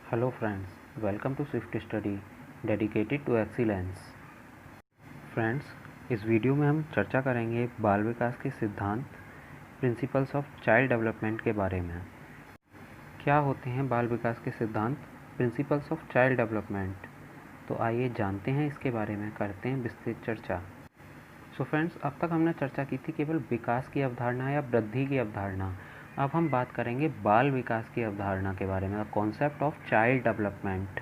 Hello friends, welcome to Swift Study dedicated to excellence। Friends, इस video में हम चर्चा करेंगे बाल विकास के सिद्धांत प्रिंसिपल्स ऑफ चाइल्ड डेवलपमेंट के बारे में। क्या होते हैं बाल विकास के सिद्धांत प्रिंसिपल्स ऑफ चाइल्ड डेवलपमेंट? तो आइए जानते हैं इसके बारे में, करते हैं विस्तृत चर्चा। सो फ्रेंड्स, अब तक हमने चर्चा की थी केवल विकास की अवधारणा या वृद्धि की अवधारणा। अब हम बात करेंगे बाल विकास की अवधारणा के बारे में, कॉन्सेप्ट ऑफ चाइल्ड डेवलपमेंट।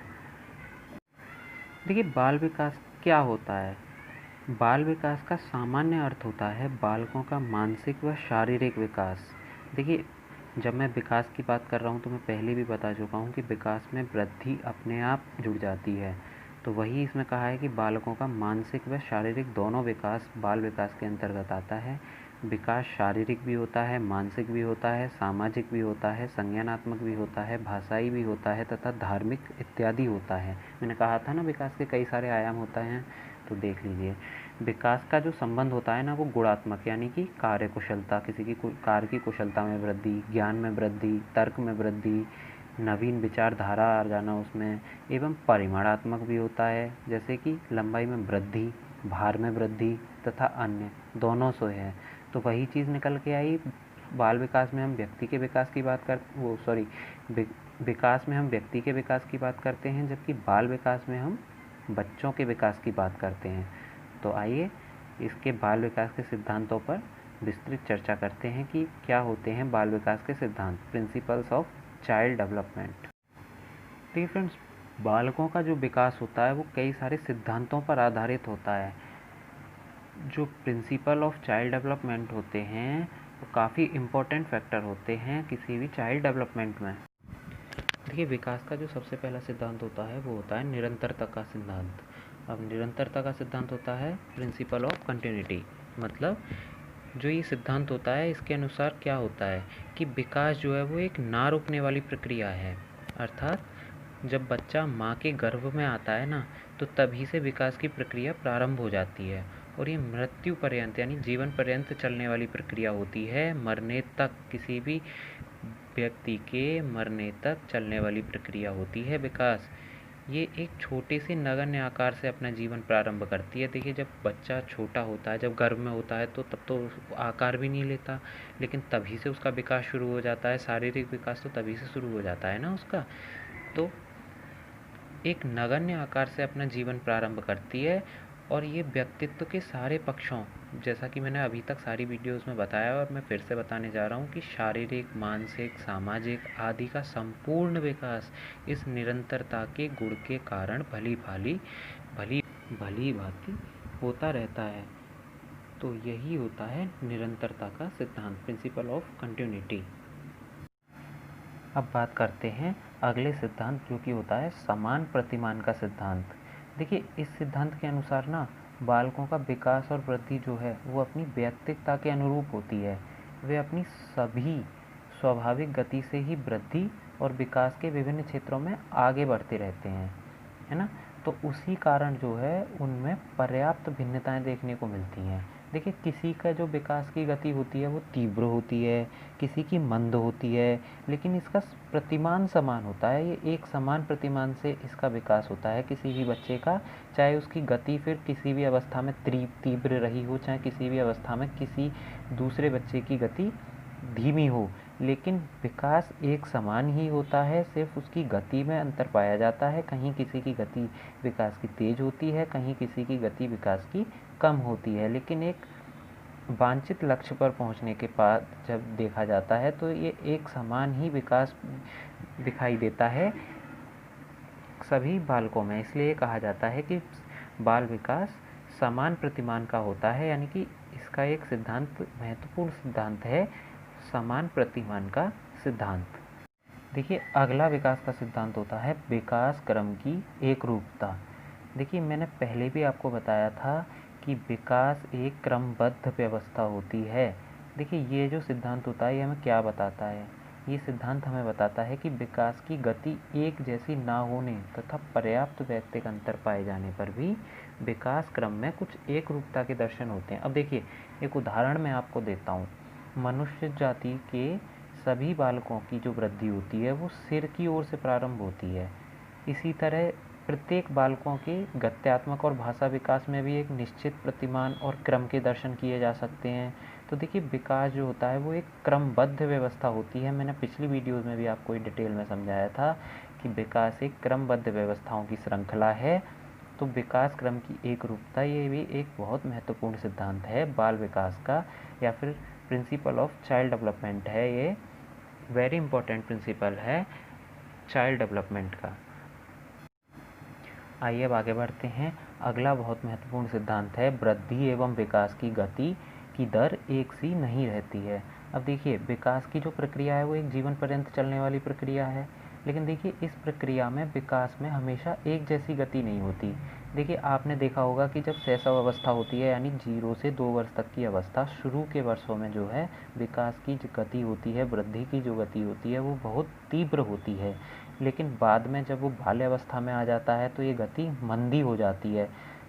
देखिए, बाल विकास क्या होता है? बाल विकास का सामान्य अर्थ होता है बालकों का मानसिक व शारीरिक विकास। देखिए, जब मैं विकास की बात कर रहा हूँ तो मैं पहले भी बता चुका हूँ कि विकास में वृद्धि अपने आप जुड़ जाती है। तो वही इसमें कहा है कि बालकों का मानसिक व शारीरिक दोनों विकास बाल विकास के अंतर्गत आता है। विकास शारीरिक भी होता है, मानसिक भी होता है, सामाजिक भी होता है, संज्ञानात्मक भी होता है, भाषाई भी होता है तथा धार्मिक इत्यादि होता है। मैंने कहा था ना, विकास के कई सारे आयाम होते हैं, तो देख लीजिए। विकास का जो संबंध होता है ना, वो गुणात्मक यानी कि कार्य कुशलता, किसी की कार्य की कुशलता में वृद्धि, ज्ञान में वृद्धि, तर्क में वृद्धि, नवीन विचारधारा आ जाना उसमें, एवं परिमाणात्मक भी होता है, जैसे कि लंबाई में वृद्धि, भार में वृद्धि तथा अन्य दोनों से है। तो वही चीज़ निकल के आई। बाल विकास में हम व्यक्ति के विकास की बात कर विकास में हम व्यक्ति के विकास की बात करते हैं, जबकि बाल विकास में हम बच्चों के विकास की बात करते हैं। तो आइए इसके बाल विकास के सिद्धांतों पर विस्तृत चर्चा करते हैं कि क्या होते हैं बाल विकास के सिद्धांत, प्रिंसिपल्स ऑफ चाइल्ड डेवलपमेंट। देखिए फ्रेंड्स, बालकों का जो विकास होता है वो कई सारे सिद्धांतों पर आधारित होता है। जो प्रिंसिपल ऑफ चाइल्ड डेवलपमेंट होते हैं वो काफ़ी इम्पोर्टेंट फैक्टर होते हैं किसी भी चाइल्ड डेवलपमेंट में। देखिए, विकास का जो सबसे पहला सिद्धांत होता है वो होता है निरंतरता का सिद्धांत। अब निरंतरता का सिद्धांत होता है प्रिंसिपल ऑफ कंटिन्यूटी। मतलब जो ये सिद्धांत होता है इसके अनुसार क्या होता है कि विकास जो है वो एक ना रुकने वाली प्रक्रिया है। अर्थात जब बच्चा माँ के गर्भ में आता है ना, तो तभी से विकास की प्रक्रिया प्रारंभ हो जाती है और ये मृत्यु पर्यंत यानी जीवन पर्यंत चलने वाली प्रक्रिया होती है। मरने तक, किसी भी व्यक्ति के मरने तक चलने वाली प्रक्रिया होती है विकास। ये एक छोटे से नगण्य आकार से अपना जीवन प्रारंभ करती है। देखिए, जब बच्चा छोटा होता है, जब गर्भ में होता है, तो तब तो आकार भी नहीं लेता, लेकिन तभी से उसका विकास शुरू हो जाता है। शारीरिक विकास तो तभी से शुरू हो जाता है ना उसका। तो एक नगण्य आकार से अपना जीवन प्रारंभ करती है और ये व्यक्तित्व के सारे पक्षों, जैसा कि मैंने अभी तक सारी वीडियोस में बताया और मैं फिर से बताने जा रहा हूँ कि शारीरिक, मानसिक, सामाजिक आदि का संपूर्ण विकास इस निरंतरता के गुण के कारण भली भांति होता रहता है। तो यही होता है निरंतरता का सिद्धांत, प्रिंसिपल ऑफ कंटिन्यूटी। अब बात करते हैं अगले सिद्धांत, जो कि होता है समान प्रतिमान का सिद्धांत। देखिए, इस सिद्धांत के अनुसार ना बालकों का विकास और वृद्धि जो है वो अपनी व्यक्तिकता के अनुरूप होती है। वे अपनी सभी स्वाभाविक गति से ही वृद्धि और विकास के विभिन्न क्षेत्रों में आगे बढ़ते रहते हैं, है ना। तो उसी कारण जो है उनमें पर्याप्त भिन्नताएं देखने को मिलती हैं। देखिए, किसी का जो विकास की गति होती है वो तीव्र होती है, किसी की मंद होती है, लेकिन इसका प्रतिमान समान होता है। ये एक समान प्रतिमान से इसका विकास होता है किसी भी बच्चे का, चाहे उसकी गति फिर किसी भी अवस्था में तीव्र रही हो, चाहे किसी भी अवस्था में किसी दूसरे बच्चे की गति धीमी हो, लेकिन विकास एक समान ही होता है। सिर्फ उसकी गति में अंतर पाया जाता है। कहीं किसी की गति विकास की तेज होती है, कहीं किसी की गति विकास की कम होती है, लेकिन एक वांछित लक्ष्य पर पहुंचने के बाद जब देखा जाता है तो ये एक समान ही विकास दिखाई देता है सभी बालकों में। इसलिए कहा जाता है कि बाल विकास समान प्रतिमान का होता है, यानी कि इसका एक सिद्धांत, महत्वपूर्ण सिद्धांत है, समान प्रतिमान का सिद्धांत। देखिए, अगला विकास का सिद्धांत होता है विकास क्रम की एकरूपता। देखिए, मैंने पहले भी आपको बताया था कि विकास एक क्रमबद्ध व्यवस्था होती है। देखिए, ये जो सिद्धांत होता है ये हमें क्या बताता है? ये सिद्धांत हमें बताता है कि विकास की गति एक जैसी ना होने तथा पर्याप्त व्यक्तिगत अंतर पाए जाने पर भी विकास क्रम में कुछ एक रूपता के दर्शन होते हैं। अब देखिए, एक उदाहरण मैं आपको देता हूँ। मनुष्य जाति के सभी बालकों की जो वृद्धि होती है वो सिर की ओर से प्रारंभ होती है। इसी तरह प्रत्येक बालकों के गत्यात्मक और भाषा विकास में भी एक निश्चित प्रतिमान और क्रम के दर्शन किए जा सकते हैं। तो देखिए, विकास जो होता है वो एक क्रमबद्ध व्यवस्था होती है। मैंने पिछली वीडियोज़ में भी आपको डिटेल में समझाया था कि विकास एक क्रमबद्ध व्यवस्थाओं की श्रृंखला है। तो विकास क्रम की एक रूपता, ये भी एक बहुत महत्वपूर्ण सिद्धांत है बाल विकास का, या फिर प्रिंसिपल ऑफ चाइल्ड डेवलपमेंट है। ये वेरी इंपॉर्टेंट प्रिंसिपल है चाइल्ड डेवलपमेंट का। आइए अब आगे बढ़ते हैं। अगला बहुत महत्वपूर्ण सिद्धांत है वृद्धि एवं विकास की गति की दर एक सी नहीं रहती है। अब देखिए, विकास की जो प्रक्रिया है वो एक जीवन पर्यंत चलने वाली प्रक्रिया है, लेकिन देखिए इस प्रक्रिया में विकास में हमेशा एक जैसी गति नहीं होती। देखिए, आपने देखा होगा कि जब शैशव अवस्था होती है, यानी 0 से 2 वर्ष तक की अवस्था, शुरू के वर्षों में जो है विकास की जो गति होती है, वृद्धि की जो गति होती है वो बहुत तीव्र होती है। लेकिन बाद में जब वो बाल्यावस्था में आ जाता है तो ये गति मंदी हो जाती है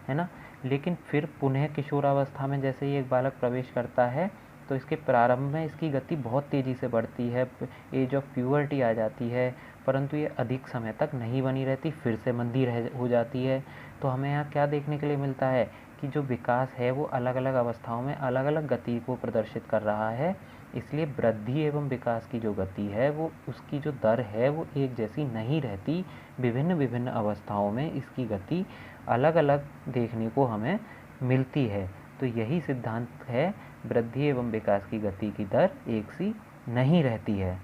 ना। लेकिन फिर पुनः किशोरावस्था में जैसे ही एक बालक प्रवेश करता है तो इसके प्रारंभ में इसकी गति बहुत तेज़ी से बढ़ती है, एज ऑफ प्यूबर्टी आ जाती है, परंतु ये अधिक समय तक नहीं बनी रहती, फिर से मंदी हो जाती है। तो हमें यहाँ क्या देखने के लिए मिलता है कि जो विकास है वो अलग अलग अवस्थाओं में अलग अलग गति को प्रदर्शित कर रहा है। इसलिए वृद्धि एवं विकास की जो गति है वो, उसकी जो दर है वो एक जैसी नहीं रहती। विभिन्न विभिन्न अवस्थाओं में इसकी गति अलग अलग देखने को हमें मिलती है। तो यही सिद्धांत है, वृद्धि एवं विकास की गति की दर एक सी नहीं रहती है।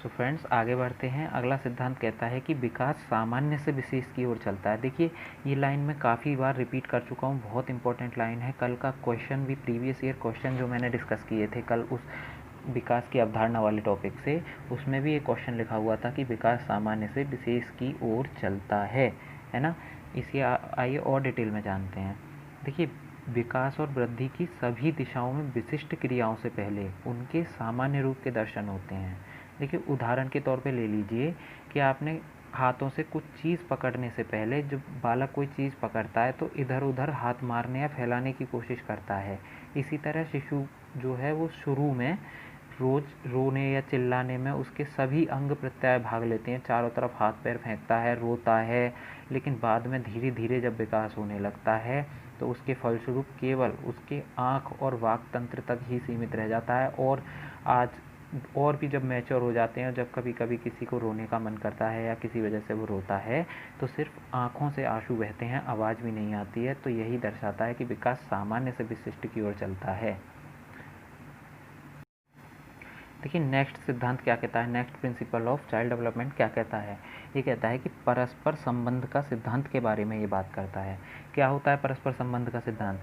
सो फ्रेंड्स, आगे बढ़ते हैं। अगला सिद्धांत कहता है कि विकास सामान्य से विशेष की ओर चलता है। देखिए, ये लाइन मैं काफ़ी बार रिपीट कर चुका हूँ, बहुत इंपॉर्टेंट लाइन है। कल का क्वेश्चन भी, प्रीवियस ईयर क्वेश्चन जो मैंने डिस्कस किए थे कल उस विकास की अवधारणा वाले टॉपिक से, उसमें भी एक क्वेश्चन लिखा हुआ था कि विकास सामान्य से विशेष की ओर चलता है ना। इसे आइए और डिटेल में जानते हैं। देखिए, विकास और वृद्धि की सभी दिशाओं में विशिष्ट क्रियाओं से पहले उनके सामान्य रूप के दर्शन होते हैं। देखिए, उदाहरण के तौर पे ले लीजिए कि आपने हाथों से कुछ चीज़ पकड़ने से पहले, जब बालक कोई चीज़ पकड़ता है तो इधर उधर हाथ मारने या फैलाने की कोशिश करता है। इसी तरह शिशु जो है वो शुरू में रोज़ रोने या चिल्लाने में उसके सभी अंग प्रत्यय भाग लेते हैं, चारों तरफ हाथ पैर फेंकता है, रोता है। लेकिन बाद में धीरे धीरे जब विकास होने लगता है तो उसके फलस्वरूप केवल उसके आँख और वाक तंत्र तक ही सीमित रह जाता है। और भी जब मैच्योर हो जाते हैं, जब कभी कभी किसी को रोने का मन करता है या किसी वजह से वो रोता है तो सिर्फ आँखों से आंसू बहते हैं, आवाज़ भी नहीं आती है। तो यही दर्शाता है कि विकास सामान्य से विशिष्ट की ओर चलता है। देखिए, नेक्स्ट सिद्धांत क्या कहता है, next principle of child development क्या कहता है। ये कहता है कि परस्पर संबंध का सिद्धांत के बारे में ये बात करता है। क्या होता है परस्पर संबंध का सिद्धांत?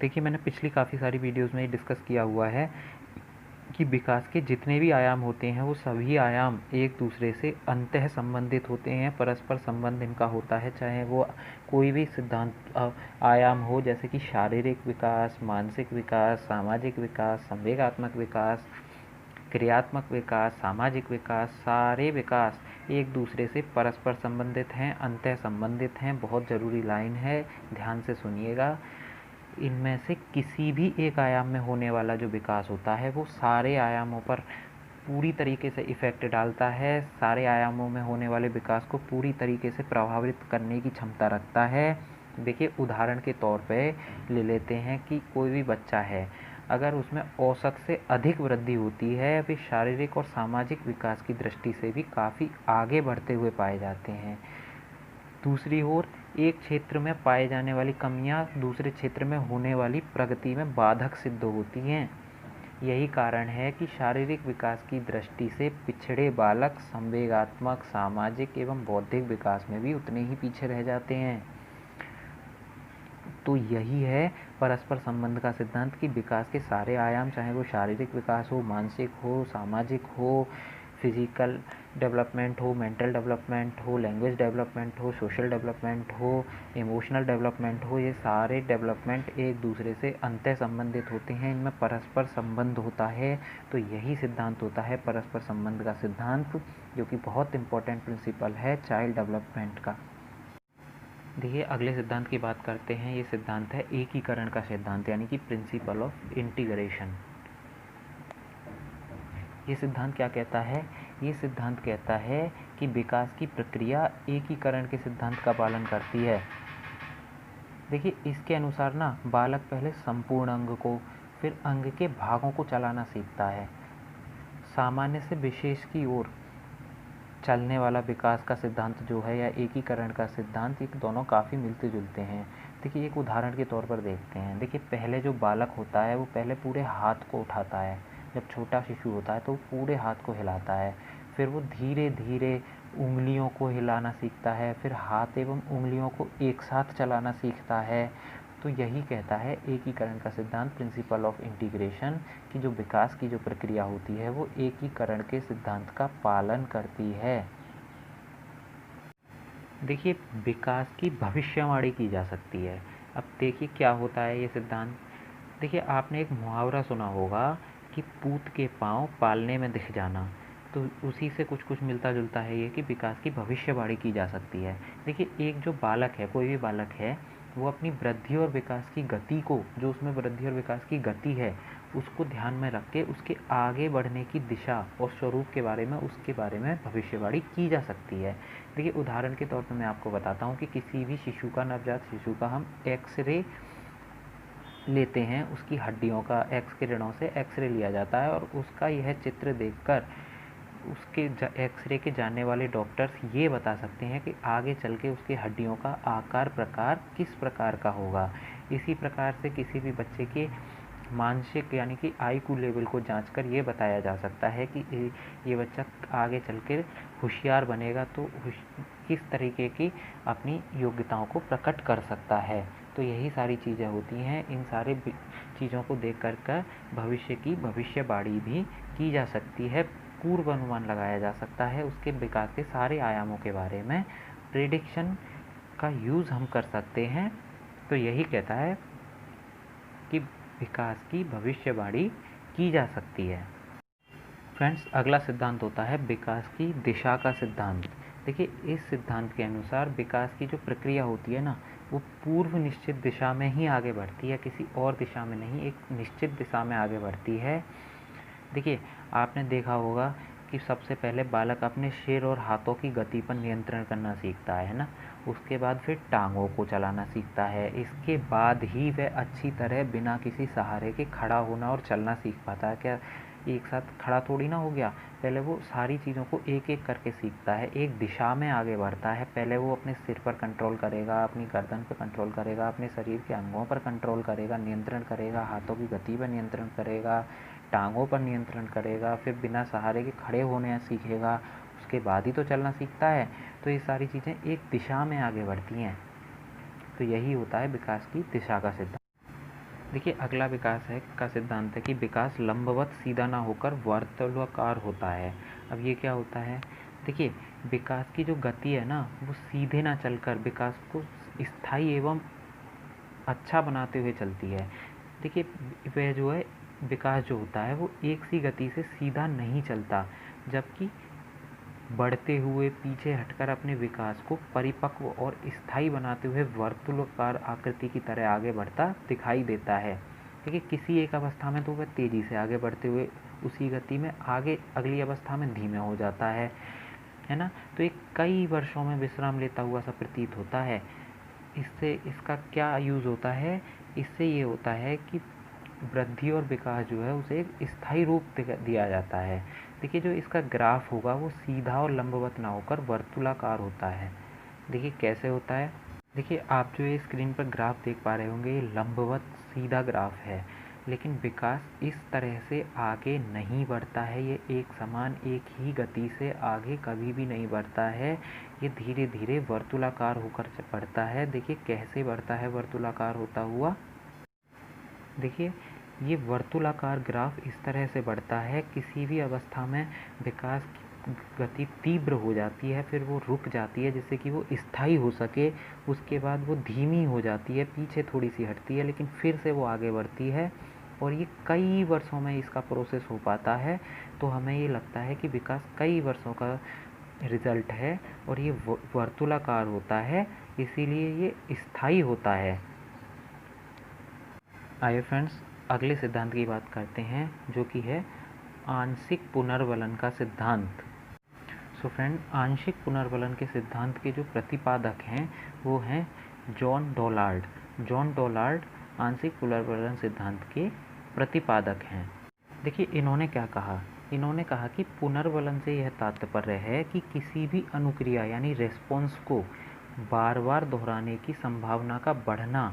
देखिए, मैंने पिछली काफ़ी सारी वीडियोज़ में ये डिस्कस किया हुआ है कि विकास के जितने भी आयाम होते हैं वो सभी आयाम एक दूसरे से अंतः संबंधित होते हैं, परस्पर संबंध इनका होता है। चाहे वो कोई भी सिद्धांत आयाम हो, जैसे कि शारीरिक विकास, मानसिक विकास, सामाजिक विकास, संवेगात्मक विकास, क्रियात्मक विकास, सामाजिक विकास, सारे विकास एक दूसरे से परस्पर संबंधित हैं, अंतः संबंधित हैं। बहुत ज़रूरी लाइन है, ध्यान से सुनिएगा। इनमें से किसी भी एक आयाम में होने वाला जो विकास होता है वो सारे आयामों पर पूरी तरीके से इफ़ेक्ट डालता है, सारे आयामों में होने वाले विकास को पूरी तरीके से प्रभावित करने की क्षमता रखता है। देखिए, उदाहरण के तौर पे ले लेते हैं कि कोई भी बच्चा है, अगर उसमें औसत से अधिक वृद्धि होती है, वे शारीरिक और सामाजिक विकास की दृष्टि से भी काफ़ी आगे बढ़ते हुए पाए जाते हैं। दूसरी ओर, एक क्षेत्र में पाए जाने वाली कमियां दूसरे क्षेत्र में होने वाली प्रगति में बाधक सिद्ध होती हैं। यही कारण है कि शारीरिक विकास की दृष्टि से पिछड़े बालक संवेगात्मक, सामाजिक एवं बौद्धिक विकास में भी उतने ही पीछे रह जाते हैं। तो यही है परस्पर संबंध का सिद्धांत कि विकास के सारे आयाम, चाहे वो शारीरिक विकास हो, मानसिक हो, सामाजिक हो, फिजिकल डेवलपमेंट हो, मेंटल डेवलपमेंट हो, लैंग्वेज डेवलपमेंट हो, सोशल डेवलपमेंट हो, इमोशनल डेवलपमेंट हो, ये सारे डेवलपमेंट एक दूसरे से अंतः संबंधित होते हैं, इनमें परस्पर संबंध होता है। तो यही सिद्धांत होता है परस्पर संबंध का सिद्धांत, जो कि बहुत इंपॉर्टेंट प्रिंसिपल है चाइल्ड डेवलपमेंट का। देखिए, अगले सिद्धांत की बात करते हैं। ये सिद्धांत है एकीकरण का सिद्धांत, यानी कि प्रिंसिपल ऑफ इंटीग्रेशन। ये सिद्धांत क्या कहता है? ये सिद्धांत कहता है कि विकास की प्रक्रिया एकीकरण के सिद्धांत का पालन करती है। देखिए, इसके अनुसार ना बालक पहले संपूर्ण अंग को, फिर अंग के भागों को चलाना सीखता है। सामान्य से विशेष की ओर चलने वाला विकास का सिद्धांत जो है, या एकीकरण का सिद्धांत, ये दोनों काफ़ी मिलते जुलते हैं। देखिए, एक उदाहरण के तौर पर देखते हैं। देखिए, पहले जो बालक होता है वो पहले पूरे हाथ को उठाता है। जब छोटा शिशु होता है तो पूरे हाथ को हिलाता है। फिर वो धीरे धीरे उंगलियों को हिलाना सीखता है, फिर हाथ एवं उंगलियों को एक साथ चलाना सीखता है। तो यही कहता है एकीकरण का सिद्धांत, प्रिंसिपल ऑफ इंटीग्रेशन, कि जो विकास की जो प्रक्रिया होती है वो एकीकरण के सिद्धांत का पालन करती है। देखिए, विकास की भविष्यवाणी की जा सकती है। अब देखिए क्या होता है ये सिद्धांत। देखिए, आपने एक मुहावरा सुना होगा कि पूत के पाँव पालने में दिख जाना। तो उसी से कुछ कुछ मिलता जुलता है ये, कि विकास की भविष्यवाणी की जा सकती है। देखिए, एक जो बालक है, कोई भी बालक है, वो अपनी वृद्धि और विकास की गति को, जो उसमें वृद्धि और विकास की गति है, उसको ध्यान में रख के उसके आगे बढ़ने की दिशा और स्वरूप के बारे में, उसके बारे में भविष्यवाणी की जा सकती है। देखिए, उदाहरण के तौर पर मैं आपको बताता हूँ कि किसी भी शिशु का, नवजात शिशु का हम एक्सरे लेते हैं, उसकी हड्डियों का एक्स किरणों से एक्सरे लिया जाता है, और उसका यह चित्र देखकर उसके एक्सरे के जानने वाले डॉक्टर्स ये बता सकते हैं कि आगे चल के उसकी हड्डियों का आकार प्रकार किस प्रकार का होगा। इसी प्रकार से किसी भी बच्चे के मानसिक यानी कि IQ लेवल को जांचकर ये बताया जा सकता है कि ये बच्चा आगे चल कर होशियार बनेगा, तो किस तरीके की अपनी योग्यताओं को प्रकट कर सकता है। तो यही सारी चीज़ें होती हैं। इन सारे चीज़ों को देख कर भविष्य की भविष्यवाणी भी की जा सकती है, पूर्व अनुमान लगाया जा सकता है उसके विकास के सारे आयामों के बारे में। प्रेडिक्शन का यूज़ हम कर सकते हैं। तो यही कहता है कि विकास की भविष्यवाणी की जा सकती है। फ्रेंड्स, अगला सिद्धांत होता है विकास की दिशा का सिद्धांत। देखिए, इस सिद्धांत के अनुसार विकास की जो प्रक्रिया होती है ना, वो पूर्व निश्चित दिशा में ही आगे बढ़ती है, किसी और दिशा में नहीं, एक निश्चित दिशा में आगे बढ़ती है। देखिए, आपने देखा होगा कि सबसे पहले बालक अपने सिर और हाथों की गति पर नियंत्रण करना सीखता है ना। उसके बाद फिर टांगों को चलाना सीखता है। इसके बाद ही वह अच्छी तरह बिना किसी सहारे के खड़ा होना और चलना सीख पाता है। क्या एक साथ खड़ा थोड़ी ना हो गया, पहले वो सारी चीज़ों को एक एक करके सीखता है, एक दिशा में आगे बढ़ता है। पहले वो अपने सिर पर कंट्रोल करेगा, अपनी गर्दन पर कंट्रोल करेगा, अपने शरीर के अंगों पर कंट्रोल करेगा, नियंत्रण करेगा, हाथों की गति पर नियंत्रण करेगा, टांगों पर नियंत्रण करेगा, फिर बिना सहारे के खड़े होने सीखेगा, उसके बाद ही तो चलना सीखता है। तो ये सारी चीज़ें एक दिशा में आगे बढ़ती हैं। तो यही होता है विकास की दिशा का सिद्धांत। देखिए, अगला विकास का सिद्धांत है कि विकास लंबवत सीधा ना होकर वर्तुलाकार होता है। अब ये क्या होता है? देखिए, विकास की जो गति है ना, वो सीधे ना चलकर विकास को स्थायी एवं अच्छा बनाते हुए चलती है। देखिए, वह जो है विकास जो होता है वो एक सी गति से सीधा नहीं चलता, जबकि बढ़ते हुए पीछे हटकर अपने विकास को परिपक्व और स्थायी बनाते हुए वर्तुलाकार आकृति की तरह आगे बढ़ता दिखाई देता है। देखिए, किसी एक अवस्था में तो वह तेज़ी से आगे बढ़ते हुए उसी गति में आगे अगली अवस्था में धीमे हो जाता है ना। तो एक कई वर्षों में विश्राम लेता हुआ सा प्रतीत होता है। इससे इसका क्या यूज़ होता है? इससे ये होता है कि वृद्धि और विकास जो है उसे एक स्थायी रूप दिया जाता है। देखिए, जो इसका ग्राफ होगा वो सीधा और लंबवत ना होकर वर्तुलाकार होता है। देखिए कैसे होता है। देखिए, आप जो ये स्क्रीन पर ग्राफ देख पा रहे होंगे, ये लंबवत सीधा ग्राफ है, लेकिन विकास इस तरह से आगे नहीं बढ़ता है। ये एक समान एक ही गति से आगे कभी भी नहीं बढ़ता है। ये धीरे धीरे वर्तुलाकार होकर बढ़ता है। देखिए कैसे बढ़ता है वर्तुलाकार होता हुआ। देखिए, ये वर्तुलाकार ग्राफ इस तरह से बढ़ता है, किसी भी अवस्था में विकास की गति तीव्र हो जाती है, फिर वो रुक जाती है जिससे कि वो स्थायी हो सके। उसके बाद वो धीमी हो जाती है, पीछे थोड़ी सी हटती है, लेकिन फिर से वो आगे बढ़ती है, और ये कई वर्षों में इसका प्रोसेस हो पाता है। तो हमें ये लगता है कि विकास कई वर्षों का रिज़ल्ट है, और ये वर्तुलाकार होता है, इसीलिए ये स्थायी होता है। आइए फ्रेंड्स, अगले सिद्धांत की बात करते हैं, जो कि है आंशिक पुनर्वलन का सिद्धांत। सो फ्रेंड, आंशिक पुनर्वलन के सिद्धांत के जो प्रतिपादक हैं वो हैं जॉन डॉलार्ड। जॉन डॉलार्ड आंशिक पुनर्वलन सिद्धांत के प्रतिपादक हैं। देखिए, इन्होंने क्या कहा? इन्होंने कहा कि पुनर्वलन से यह तात्पर्य है कि किसी भी अनुक्रिया यानी रेस्पॉन्स को बार बार दोहराने की संभावना का बढ़ना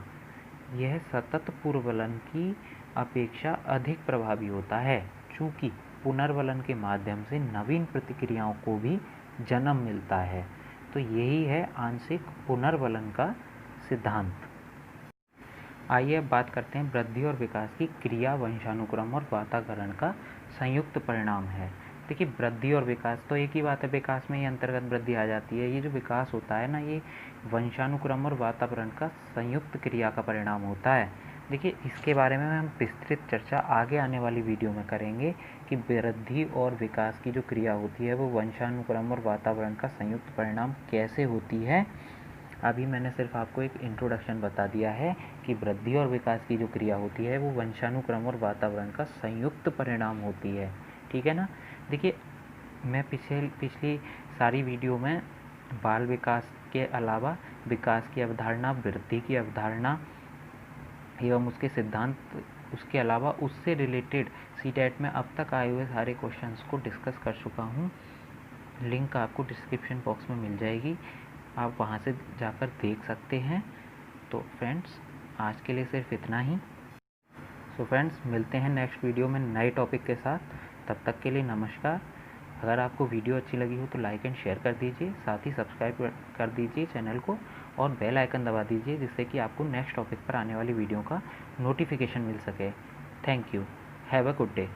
यह सतत पुनर्वलन की अपेक्षा अधिक प्रभावी होता है, चूँकि पुनर्वलन के माध्यम से नवीन प्रतिक्रियाओं को भी जन्म मिलता है। तो यही है आंशिक पुनर्वलन का सिद्धांत। आइए अब बात करते हैं वृद्धि और विकास की क्रिया, वंशानुक्रम और वातावरण का संयुक्त परिणाम है। देखिए, वृद्धि और विकास तो एक ही बात है, विकास में ही अंतर्गत वृद्धि आ जाती है। ये जो विकास होता है ना, ये वंशानुक्रम और वातावरण का संयुक्त क्रिया का परिणाम होता है। देखिए, इसके बारे में हम विस्तृत चर्चा आगे आने वाली वीडियो में करेंगे कि वृद्धि और विकास की जो क्रिया होती है वो वंशानुक्रम और वातावरण का संयुक्त परिणाम कैसे होती है। अभी मैंने सिर्फ आपको एक इंट्रोडक्शन बता दिया है कि वृद्धि और विकास की जो क्रिया होती है वो वंशानुक्रम और वातावरण का संयुक्त परिणाम होती है। ठीक है ना। देखिए, मैं पिछली सारी वीडियो में बाल विकास के अलावा विकास की अवधारणा, वृद्धि की अवधारणा एवं उसके सिद्धांत, उसके अलावा उससे रिलेटेड सीटेट में अब तक आए हुए सारे क्वेश्चंस को डिस्कस कर चुका हूँ। लिंक आपको डिस्क्रिप्शन बॉक्स में मिल जाएगी, आप वहाँ से जाकर देख सकते हैं। तो फ्रेंड्स, आज के लिए सिर्फ इतना ही। सो फ्रेंड्स, मिलते हैं नेक्स्ट वीडियो में नए टॉपिक के साथ। तब तक के लिए नमस्कार। अगर आपको वीडियो अच्छी लगी हो तो लाइक एंड शेयर कर दीजिए, साथ ही सब्सक्राइब कर दीजिए चैनल को और बेल आइकन दबा दीजिए, जिससे कि आपको नेक्स्ट टॉपिक पर आने वाली वीडियो का नोटिफिकेशन मिल सके। Thank you. Have a good day.